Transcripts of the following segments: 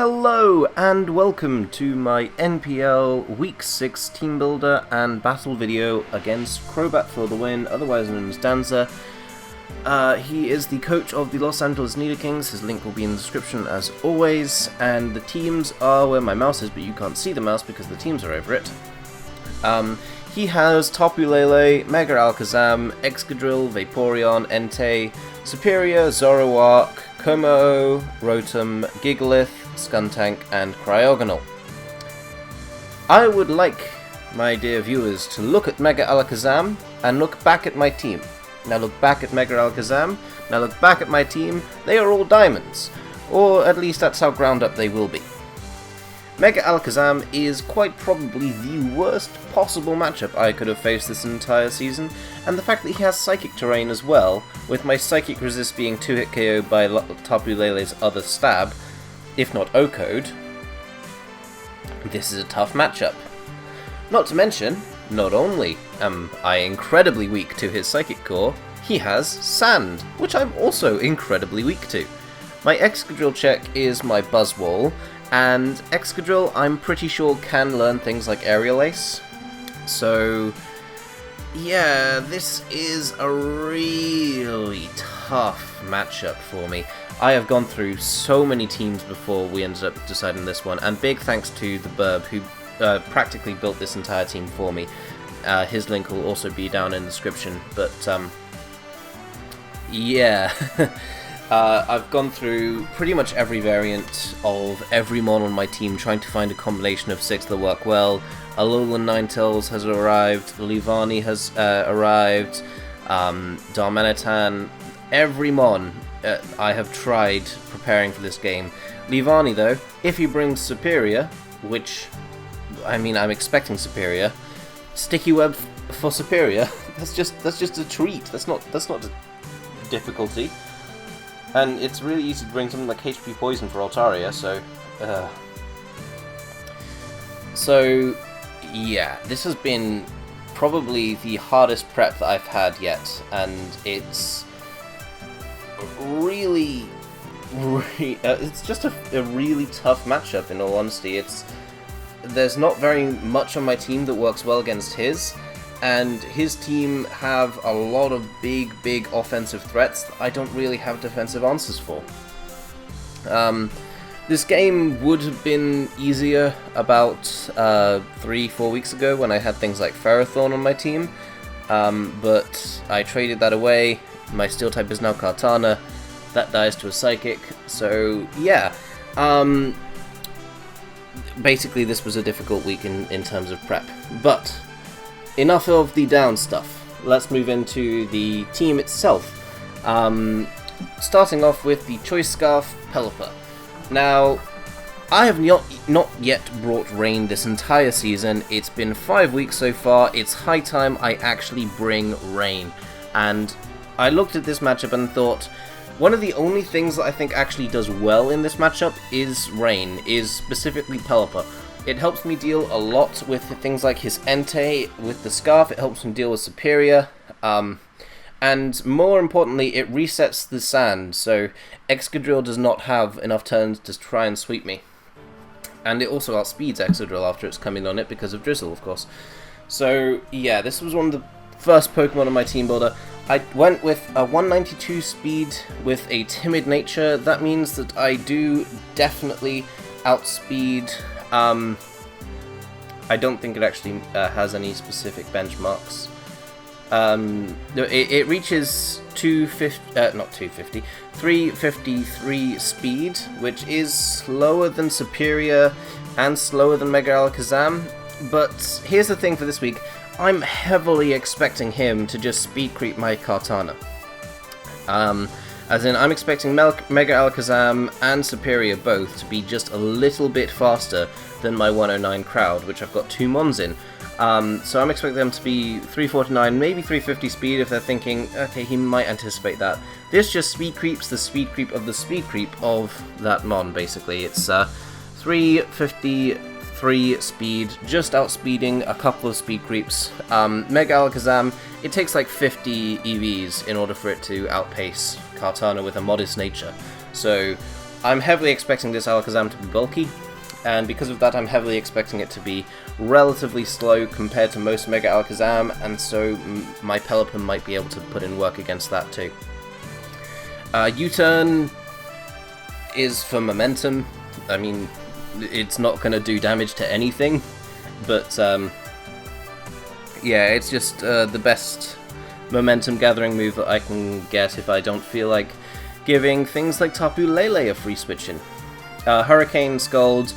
Hello and welcome to my NPL Week 6 Team Builder and Battle video against Crobat for the win, otherwise known as Danza. He is the coach of the Los Angeles Nidokings. His link will be in the description as always, and the teams are where my mouse is, but you can't see the mouse because the teams are over it. He has Tapu Lele, Mega Alakazam, Excadrill, Vaporeon, Entei, Superior, Zoroark, Como, Rotom, Gigalith, Skuntank, and Cryogonal. I would like my dear viewers to look at Mega Alakazam and look back at my team. Now look back at Mega Alakazam, now look back at my team. They are all diamonds, or at least that's how ground up they will be. Mega Alakazam is quite probably the worst possible matchup I could have faced this entire season, and the fact that he has Psychic Terrain as well, with my Psychic Resist being 2-hit KO by Tapu Lele's other stab, if not O-Code, this is a tough matchup. Not to mention, not only am I incredibly weak to his Psychic Core, he has Sand, which I'm also incredibly weak to. My Excadrill check is my Buzzwole, and Excadrill I'm pretty sure can learn things like Aerial Ace. So yeah, this is a really tough matchup for me. I have gone through so many teams before we ended up deciding this one, and big thanks to the Burb who practically built this entire team for me. His link will also be down in the description, but yeah. I've gone through pretty much every variant of every mon on my team, trying to find a combination of 6 that work well. Alolan Ninetales has arrived, Leavanny has arrived, Darmanitan, every mon I have tried preparing for this game. Leavanny though, if he brings Superior, which, I mean, I'm expecting Superior, Sticky Web for Superior, that's just a treat, that's not a difficulty. And it's really easy to bring something like HP Poison for Altaria, so yeah, this has been probably the hardest prep that I've had yet, and it's really, it's just a really tough matchup, in all honesty. There's not very much on my team that works well against his, and his team have a lot of big offensive threats that I don't really have defensive answers for. This game would have been easier about 3-4 weeks ago when I had things like Ferrothorn on my team, but I traded that away. My Steel type is now Kartana, that dies to a Psychic, so yeah. Basically this was a difficult week in terms of prep, but enough of the down stuff. Let's move into the team itself. Starting off with the Choice Scarf Pelipper. Now, I have not yet brought rain this entire season. It's been 5 weeks so far. It's high time I actually bring rain. And I looked at this matchup and thought, one of the only things that I think actually does well in this matchup is rain, is specifically Pelipper. It helps me deal a lot with things like his Entei, with the Scarf, it helps me deal with Superior, and more importantly, it resets the Sand, so Excadrill does not have enough turns to try and sweep me. And it also outspeeds Excadrill after it's coming on it because of Drizzle, of course. So yeah, this was one of the first Pokemon on my team builder. I went with a 192 speed with a timid nature. That means that I do definitely outspeed. I don't think it actually has any specific benchmarks. It reaches 353 speed, which is slower than Superior and slower than Mega Alakazam. But here's the thing for this week, I'm heavily expecting him to just speed creep my Kartana. As in, I'm expecting Mega Alakazam and Superior both to be just a little bit faster than my 109 crowd, which I've got 2 mons in. So I'm expecting them to be 349, maybe 350 speed if they're thinking, okay, he might anticipate that. This just speed creeps the speed creep of the speed creep of that mon, basically. It's 353 speed, just outspeeding a couple of speed creeps. Mega Alakazam, it takes like 50 EVs in order for it to outpace Kartana with a modest nature. So I'm heavily expecting this Alakazam to be bulky, and because of that I'm heavily expecting it to be relatively slow compared to most Mega Alakazam, and so my Pelipper might be able to put in work against that too. U-turn is for momentum. I mean, it's not going to do damage to anything, but yeah, it's just the best momentum gathering move that I can get if I don't feel like giving things like Tapu Lele a free switch in. Hurricane, Scald.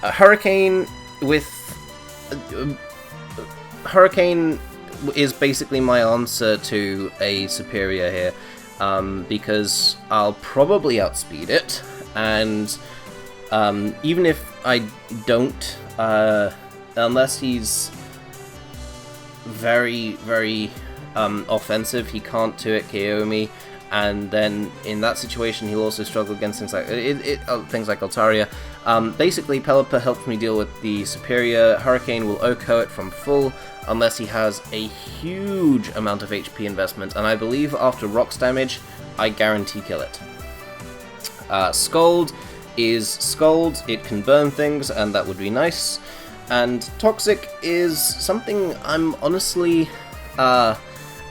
Hurricane with... Hurricane is basically my answer to a Superior here, because I'll probably outspeed it, and even if I don't, unless he's very, very offensive, he can't 2-hit KO me, and then in that situation he'll also struggle against things like Altaria. Basically, Pelipper helps me deal with the Superior. Hurricane will OHKO it from full unless he has a huge amount of HP investment, and I believe after Rocks damage I guarantee kill it. Scald is Scald, it can burn things, and that would be nice. And Toxic is something I'm honestly...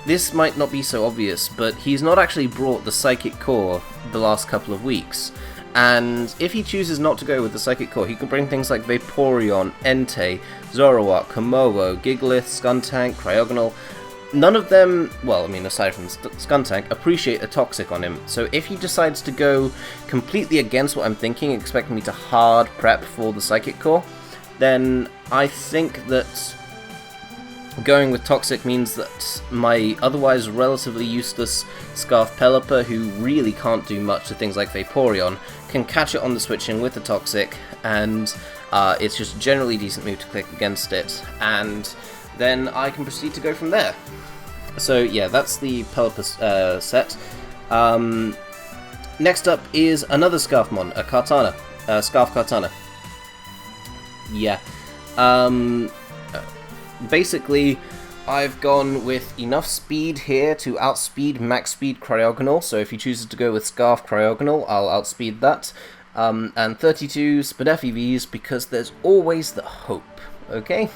this might not be so obvious, but he's not actually brought the Psychic Core the last couple of weeks. And if he chooses not to go with the Psychic Core, he can bring things like Vaporeon, Entei, Zoroark, Komodo, Gigalith, Skuntank, Cryogonal. None of them, well, I mean, aside from Skuntank, appreciate a Toxic on him. So if he decides to go completely against what I'm thinking, expecting me to hard prep for the Psychic Core, then I think that going with Toxic means that my otherwise relatively useless Scarf Pelipper, who really can't do much to things like Vaporeon, can catch it on the switching with the Toxic, and it's just a generally decent move to click against it, and then I can proceed to go from there. So yeah, that's the Pelipper set. Next up is another Scarfmon, a Kartana, Scarf Kartana. Yeah. Basically, I've gone with enough speed here to outspeed max speed Cryogonal, so if he chooses to go with Scarf Cryogonal, I'll outspeed that. And 32 Spadef EVs, because there's always the hope, okay?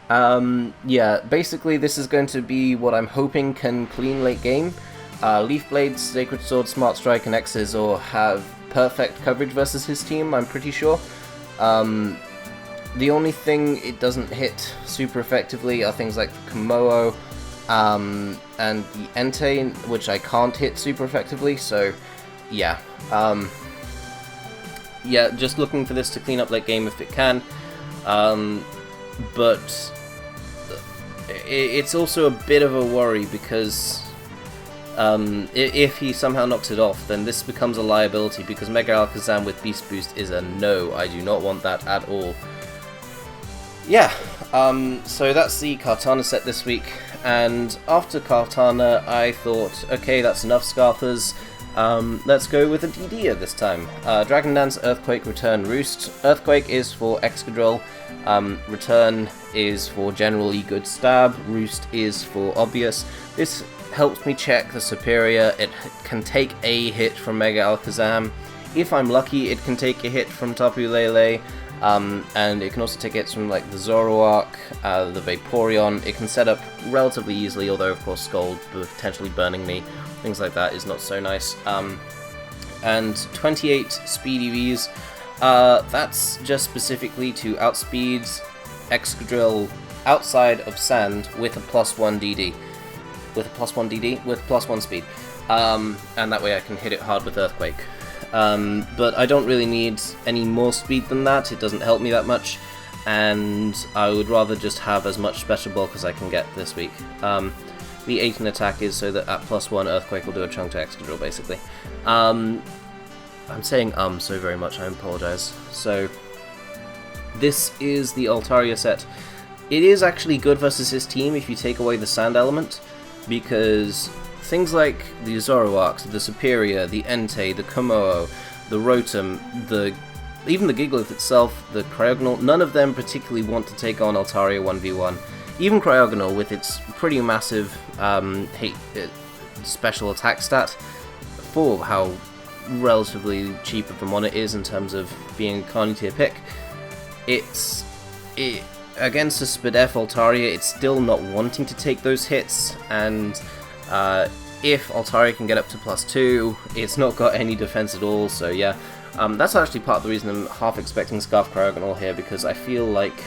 Yeah, basically this is going to be what I'm hoping can clean late game. Leaf Blades, Sacred Sword, Smart Strike, and Xyzor have perfect coverage versus his team, I'm pretty sure. The only thing it doesn't hit super effectively are things like the Komodo and the Entei, which I can't hit super effectively, so yeah. Yeah, just looking for this to clean up late game if it can, but it's also a bit of a worry because if he somehow knocks it off, then this becomes a liability, because Mega Alakazam with Beast Boost is a no. I do not want that at all. Yeah, so that's the Kartana set this week, and after Kartana I thought, okay, that's enough Scarfers, let's go with a DD this time. Dragon Dance, Earthquake, Return, Roost. Earthquake is for Excadrill, Return is for generally good stab, Roost is for obvious. This helps me check the Superior. It can take a hit from Mega Alakazam. If I'm lucky, it can take a hit from Tapu Lele. And it can also take hits from like the Zoroark, the Vaporeon. It can set up relatively easily, although of course Scald potentially burning me, things like that is not so nice. And 28 speed EVs, that's just specifically to outspeed Excadrill outside of Sand with a +1 DD. With a +1 DD? With +1 speed. And that way I can hit it hard with Earthquake. But I don't really need any more speed than that, it doesn't help me that much, and I would rather just have as much special bulk as I can get this week. The 8 in attack is so that at +1 Earthquake will do a chunk to Excadrill, basically. I'm saying so very much, I apologise. So, this is the Altaria set. It is actually good versus his team if you take away the sand element, because things like the Zoroarks, the Superior, the Entei, the Komodo, the Rotom, even the Gigalith itself, the Cryogonal, none of them particularly want to take on Altaria 1v1. Even Cryogonal, with its pretty massive special attack stat, for how relatively cheap of a mon it is in terms of being a Carney tier pick. Against a Spadef Altaria, it's still not wanting to take those hits, and if Altaria can get up to +2, it's not got any defense at all, so yeah. That's actually part of the reason I'm half expecting Scarf Cryogonal here, because I feel like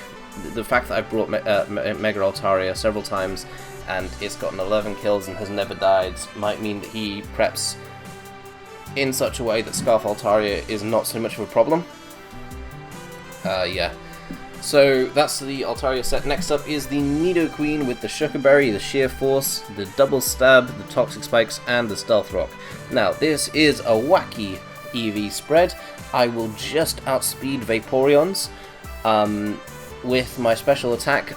the fact that I've brought Mega Altaria several times and it's gotten 11 kills and has never died might mean that he preps in such a way that Scarf Altaria is not so much of a problem. Yeah. So that's the Altaria set. Next up is the Nidokings with the Shuckerberry, the Sheer Force, the Double Stab, the Toxic Spikes, and the Stealth Rock. Now, this is a wacky EV spread. I will just outspeed Vaporeons. With my special attack,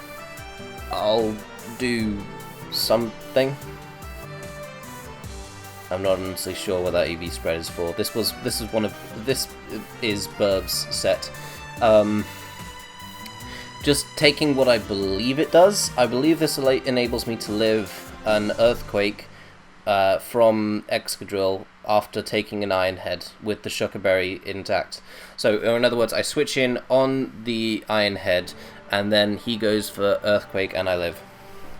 I'll do something. I'm not honestly sure what that EV spread is for. This is Burb's set. Just taking what I believe it does. I believe this enables me to live an Earthquake from Excadrill after taking an Iron Head with the Shuckerberry intact. So in other words, I switch in on the Iron Head and then he goes for Earthquake and I live,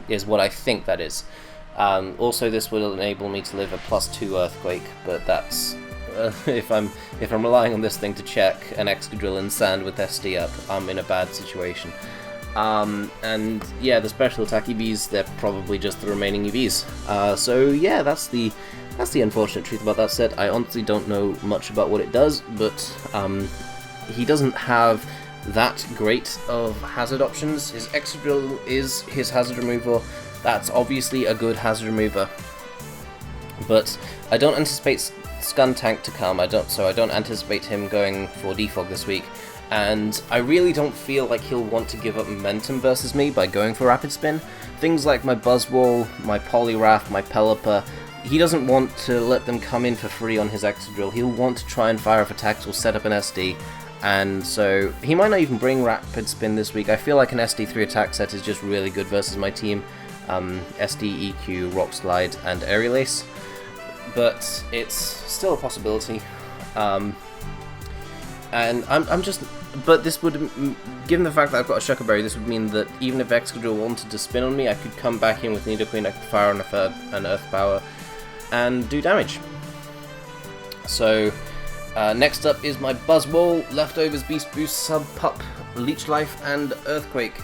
is what I think that is. Also, this will enable me to live a +2 Earthquake, but that's if I'm relying on this thing to check an Excadrill and Sand with SD up, I'm in a bad situation. And yeah, the special attack EVs, they're probably just the remaining EVs. So yeah, that's the unfortunate truth about that set. I honestly don't know much about what it does, but he doesn't have that great of hazard options. His Excadrill is his hazard remover. That's obviously a good hazard remover, but I don't anticipate Skuntank to come. So I don't anticipate him going for Defog this week, and I really don't feel like he'll want to give up momentum versus me by going for Rapid Spin. Things like my Buzzwole, my Poliwrath, my Pelipper, he doesn't want to let them come in for free on his Excadrill. He'll want to try and fire off attacks or set up an SD, and so he might not even bring Rapid Spin this week. I feel like an SD3 attack set is just really good versus my team. SD, EQ, Rock Slide, and Aerial Ace, but it's still a possibility. And I'm just, but this would, given the fact that I've got a Shuckerberry, this would mean that even if Excadrill wanted to spin on me, I could come back in with Nidokings, I could fire on an Earth Power and do damage. So next up is my Buzzwole, Leftovers, Beast Boost, Sub Pup, Leech Life, and Earthquake.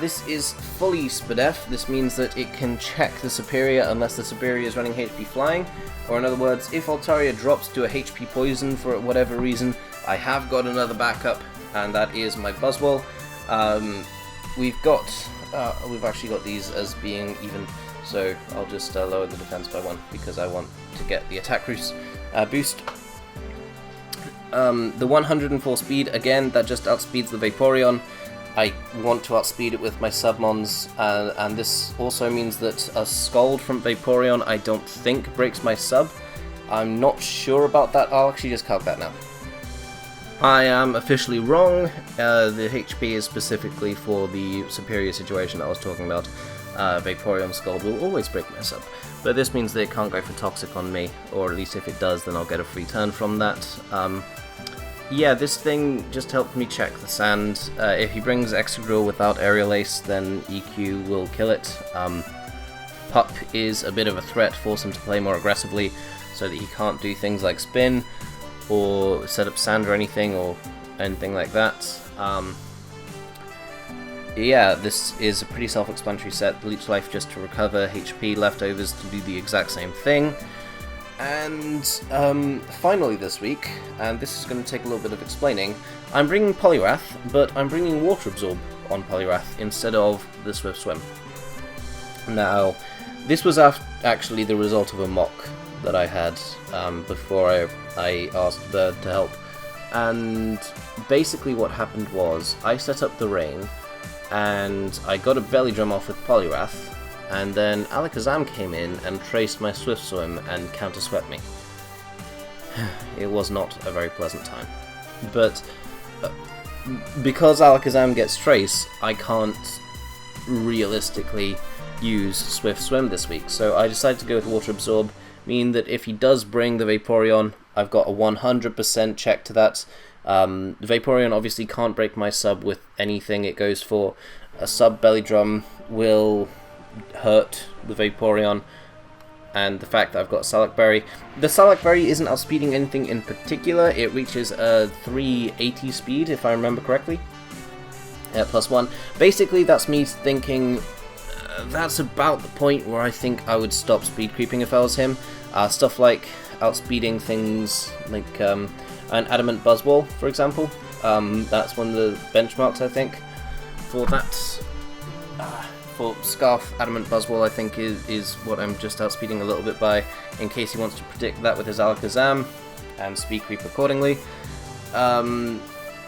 This is fully Spadef. This means that it can check the Superior unless the Superior is running HP Flying, or in other words, if Altaria drops to a HP Poison for whatever reason, I have got another backup, and that is my Buzzwole. We've actually got these as being even, so I'll just lower the defense by 1 because I want to get the attack boost. The 104 speed, again, that just outspeeds the Vaporeon. I want to outspeed it with my Submons, and this also means that a Scald from Vaporeon I don't think breaks my sub. I'm not sure about that. I'll actually just calc that now. I am officially wrong. The HP is specifically for the Superior situation that I was talking about. Vaporeon Scald will always break my sub, but this means that it can't go for Toxic on me, or at least if it does, then I'll get a free turn from that. Yeah, this thing just helped me check the Sand. If he brings Excadrill without Aerial Ace, then EQ will kill it. Pup is a bit of a threat, force him to play more aggressively so that he can't do things like spin or set up Sand or anything like that. Yeah, this is a pretty self-explanatory set. Leech Life just to recover HP, Leftovers to do the exact same thing. And finally this week, and this is going to take a little bit of explaining, I'm bringing Poliwrath, but I'm bringing Water Absorb on Poliwrath instead of the Swift Swim. Now, this was actually the result of a mock that I had before I asked Bird to help. And basically what happened was, I set up the rain, and I got a Belly Drum off with Poliwrath, and then Alakazam came in and traced my Swift Swim and counter-swept me. It was not a very pleasant time. But because Alakazam gets Trace, I can't realistically use Swift Swim this week, so I decided to go with Water Absorb, meaning that if he does bring the Vaporeon, I've got a 100% check to that. Vaporeon obviously can't break my sub with anything it goes for. A sub Belly Drum will hurt the Vaporeon, and the fact that I've got Salak Berry. The Salak Berry isn't outspeeding anything in particular. It reaches a 380 speed, if I remember correctly. +1. Basically, that's me thinking that's about the point where I think I would stop speed creeping if I was him. Stuff like outspeeding things like an Adamant Buzzwole, for example. That's one of the benchmarks, I think, for that. For Scarf, Adamant Buzzwole, I think, is what I'm just outspeeding a little bit by, in case he wants to predict that with his Alakazam, and speed creep accordingly.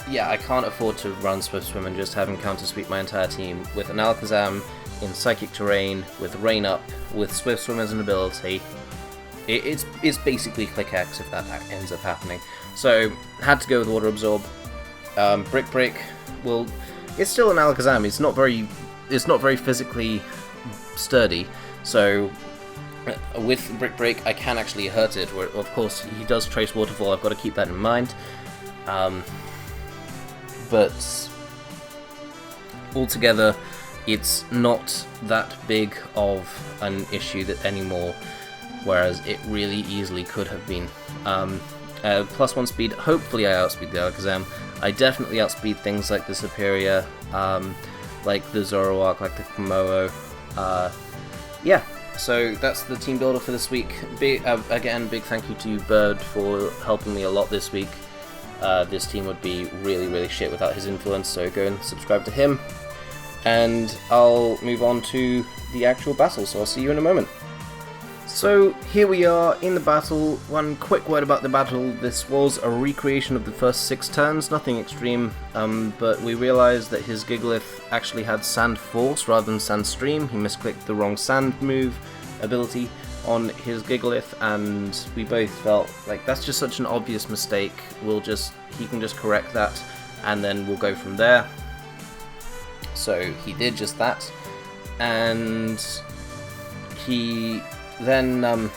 Yeah, I can't afford to run Swift Swim and just have him counter sweep my entire team with an Alakazam in Psychic Terrain, with Rain Up, with Swift Swim as an ability. It's basically Click X if that ends up happening. So, had to go with Water Absorb. Brick Break, well, it's still an Alakazam. It's not very physically sturdy, so with Brick Break I can actually hurt it, where of course he does Trace Waterfall. I've got to keep that in mind. But altogether, it's not that big of an issue anymore, whereas it really easily could have been. +1 speed, hopefully I outspeed the Alakazam. I definitely outspeed things like the Superior, like the Zoroark, like the Komodo. Yeah, so that's the team builder for this week. Again, big thank you to Bird for helping me a lot this week. This team would be really, really shit without his influence, so go and subscribe to him. And I'll move on to the actual battle, so I'll see you in a moment. So here we are in the battle. One quick word about the battle. This was a recreation of the first 6 turns, nothing extreme, but we realised that his Gigalith actually had Sand Force rather than Sand Stream. He misclicked the wrong Sand move ability on his Gigalith, and we both felt like that's just such an obvious mistake. He can just correct that, and then we'll go from there. So he did just that, and he then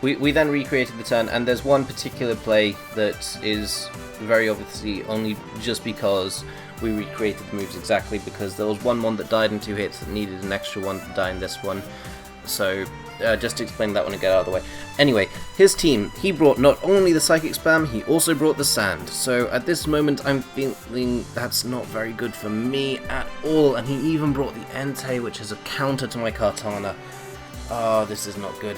we then recreated the turn, and there's one particular play that is very obviously only just because we recreated the moves exactly, because there was one that died in 2 hits that needed an extra one to die in this one. So just to explain that one and get out of the way. Anyway, his team, he brought not only the Psychic Spam, he also brought the Sand. So at this moment I'm feeling that's not very good for me at all, and he even brought the Entei, which is a counter to my Kartana. Oh, this is not good.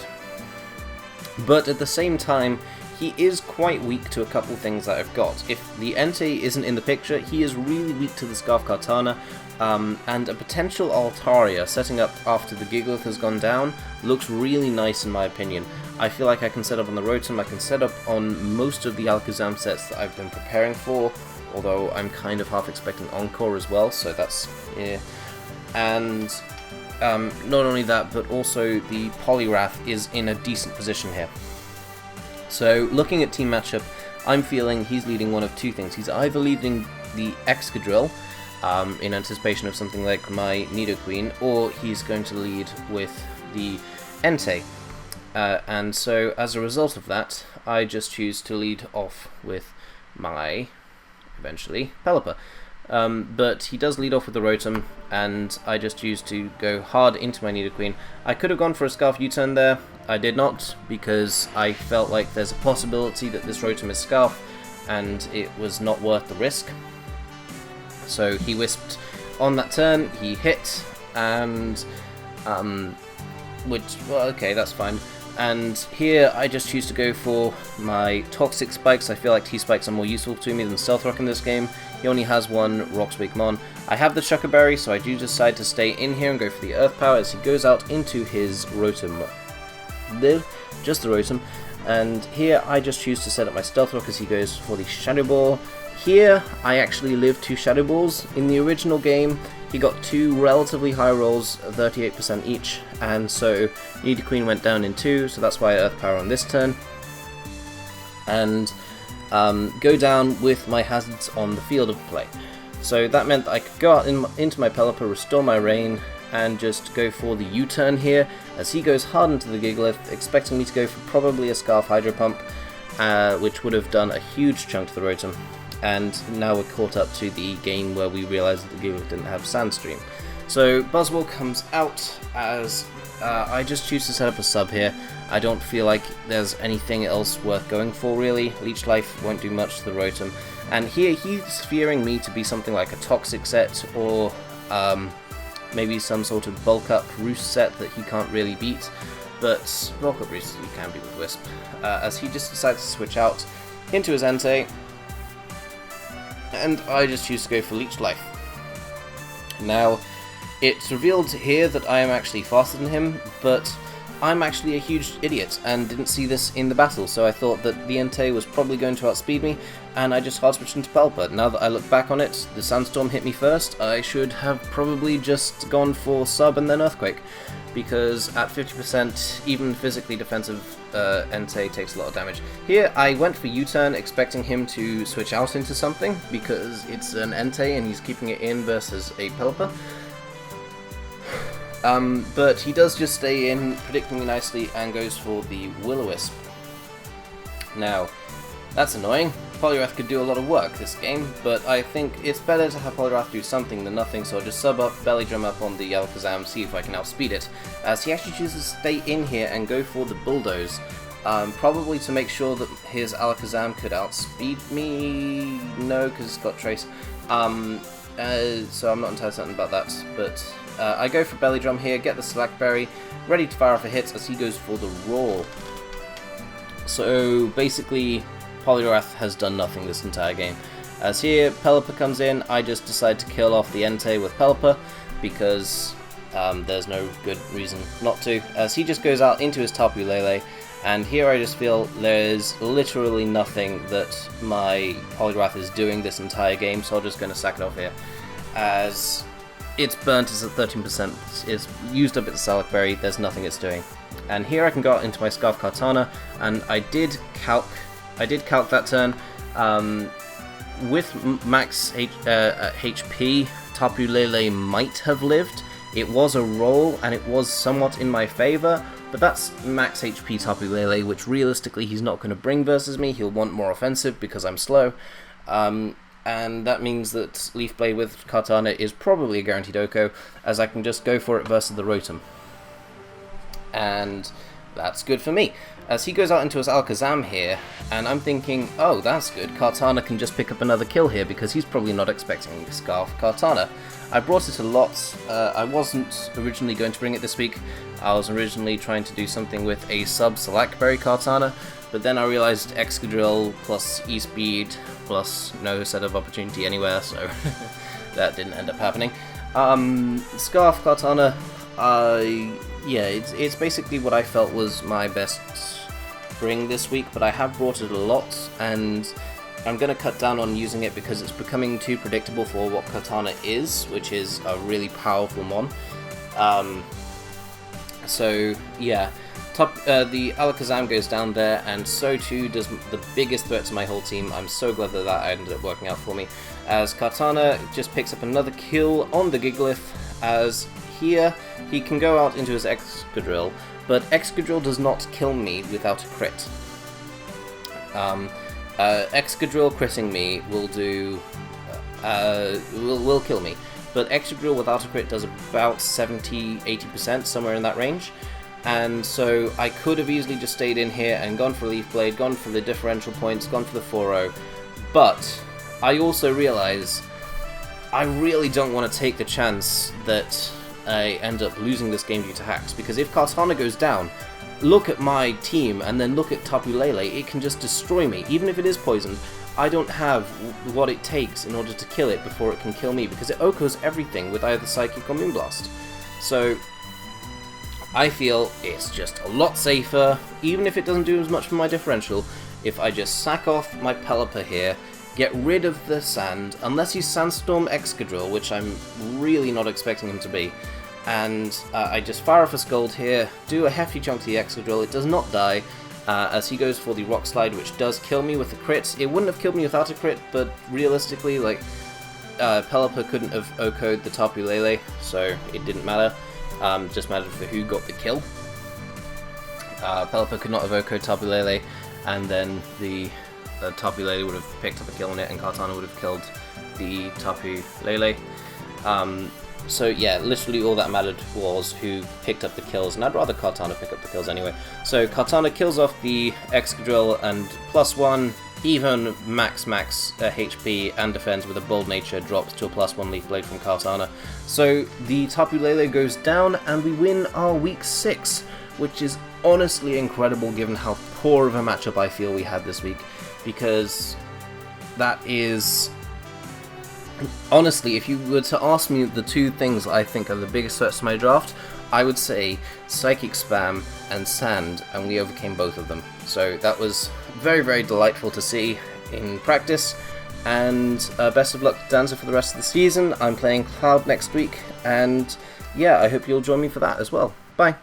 But at the same time, he is quite weak to a couple things that I've got. If the Entei isn't in the picture, he is really weak to the Scarf Kartana, and a potential Altaria setting up after the Gigalith has gone down looks really nice in my opinion. I feel like I can set up on the Rotom, I can set up on most of the Alakazam sets that I've been preparing for, although I'm kind of half expecting Encore as well, so that's, yeah. And not only that, but also the Poliwrath is in a decent position here. So looking at team matchup, I'm feeling he's leading one of two things. He's either leading the Excadrill in anticipation of something like my Nidoqueen, or he's going to lead with the Entei. And so as a result of that, I just choose to lead off with my, eventually, Pelipper. But he does lead off with the Rotom, and I just choose to go hard into my Nidoqueen. I could have gone for a Scarf U-turn there. I did not, because I felt like there's a possibility that this Rotom is Scarf, and it was not worth the risk. So he Wisped on that turn, he hit, and, well, okay, that's fine. And here I just choose to go for my Toxic Spikes. I feel like T-Spikes are more useful to me than Stealth Rock in this game. He only has one Rock Speak Mon. I have the Shucker Berry, so I do decide to stay in here and go for the Earth Power as he goes out into his Rotom. Just the Rotom. And here I just choose to set up my Stealth Rock as he goes for the Shadow Ball. Here I actually live 2 Shadow Balls. In the original game he got 2 relatively high rolls, 38% each, and so Nidoqueen went down in 2, so that's why I Earth Power on this turn. And go down with my hazards on the field of play. So that meant that I could go out into my Pelipper, restore my Rain, and just go for the U-turn here, as he goes hard into the Gigalith, expecting me to go for probably a Scarf Hydro Pump, which would have done a huge chunk to the Rotom. And now we're caught up to the game where we realise that the Gigalith didn't have Sandstream. So Buzzwole comes out as I just choose to set up a sub here. I don't feel like there's anything else worth going for really. Leech Life won't do much to the Rotom. And here he's fearing me to be something like a Toxic set, or maybe some sort of Bulk Up Roost set that he can't really beat. But Bulk Up Roost he can beat with Wisp. As he just decides to switch out into his Entei. And I just choose to go for Leech Life. Now, it's revealed here that I am actually faster than him, but I'm actually a huge idiot and didn't see this in the battle, so I thought that the Entei was probably going to outspeed me, and I just hard switched into Pelipper. Now that I look back on it, the Sandstorm hit me first. I should have probably just gone for Sub and then Earthquake, because at 50%, even physically defensive Entei takes a lot of damage. Here, I went for U-turn, expecting him to switch out into something, because it's an Entei and he's keeping it in versus a Pelipper. But he does just stay in, predicting me nicely, and goes for the Will-O-Wisp. Now, that's annoying. Poliwrath could do a lot of work this game, but I think it's better to have Poliwrath do something than nothing, so I'll just sub up, Belly Drum up on the Alakazam, see if I can outspeed it. As he actually chooses to stay in here and go for the Bulldoze, probably to make sure that his Alakazam could outspeed me. No, because it's got Trace. So I'm not entirely certain about that, but I go for Belly Drum here, get the Slackberry, ready to fire off a hit as he goes for the Roar. So basically, Poliwrath has done nothing this entire game. As here, Pelipper comes in, I just decide to kill off the Entei with Pelipper, because there's no good reason not to, as he just goes out into his Tapu Lele, and here I just feel there's literally nothing that my Poliwrath is doing this entire game, so I'm just going to sack it off here. As it's burnt, it's at 13%, it's used up its Salac Berry, there's nothing it's doing. And here I can go out into my Scarf Kartana, and I did calc that turn. With max HP, Tapu Lele might have lived. It was a roll, and it was somewhat in my favour, but that's max HP Tapu Lele, which realistically he's not going to bring versus me. He'll want more offensive because I'm slow. And that means that Leaf Blade with Kartana is probably a guaranteed OHKO, as I can just go for it versus the Rotom. And that's good for me. As he goes out into his Alakazam here, and I'm thinking, oh, that's good, Kartana can just pick up another kill here, because he's probably not expecting Scarf Kartana. I brought it a lot. I wasn't originally going to bring it this week. I was originally trying to do something with a sub Salackberry Kartana, but then I realized Excadrill plus E-Speed plus no set of opportunity anywhere, so that didn't end up happening. Scarf Kartana, yeah, it's basically what I felt was my best bring this week, but I have brought it a lot, and I'm going to cut down on using it because it's becoming too predictable for what Kartana is, which is a really powerful mon. So yeah, the Alakazam goes down there, and so too does the biggest threat to my whole team. I'm so glad that that ended up working out for me, as Kartana just picks up another kill on the Gigalith, as here he can go out into his Excadrill, but Excadrill does not kill me without a crit. Excadrill critting me will do will kill me, but Excadrill without a crit does about 70-80%, somewhere in that range. And so I could have easily just stayed in here and gone for Leaf Blade, gone for the differential points, gone for the 4-0, but I also realise I really don't want to take the chance that I end up losing this game due to hacks, because if Kartana goes down, look at my team and then look at Tapu Lele, it can just destroy me. Even if it is poisoned, I don't have what it takes in order to kill it before it can kill me, because it OHKOs everything with either Psychic or Moonblast. So I feel it's just a lot safer, even if it doesn't do as much for my differential, if I just sack off my Pelipper here, get rid of the sand, unless he's Sandstorm Excadrill, which I'm really not expecting him to be, and I just fire off a Scald here, do a hefty chunk to the Excadrill, it does not die, as he goes for the Rock Slide, which does kill me with a crit. It wouldn't have killed me without a crit, but realistically, like, Pelipper couldn't have OHKO'd the Tapu Lele, so it didn't matter. Just mattered for who got the kill. Pelipper could not have OHKO'd Tapu Lele, and then the Tapu Lele would have picked up a kill on it, and Kartana would have killed the Tapu Lele. So yeah, literally all that mattered was who picked up the kills, and I'd rather Kartana pick up the kills anyway. So Kartana kills off the Excadrill and +1, even max HP and defense with a Bold Nature drops to a +1 Leaf Blade from Kartana. So the Tapu Lele goes down and we win our week 6, which is honestly incredible given how poor of a matchup I feel we had this week, because that is... Honestly, if you were to ask me the two things I think are the biggest threats to my draft, I would say Psychic Spam and Sand, and we overcame both of them. So that was very, very delightful to see in practice, and best of luck to Danza for the rest of the season. I'm playing Cloud next week, and yeah, I hope you'll join me for that as well. Bye!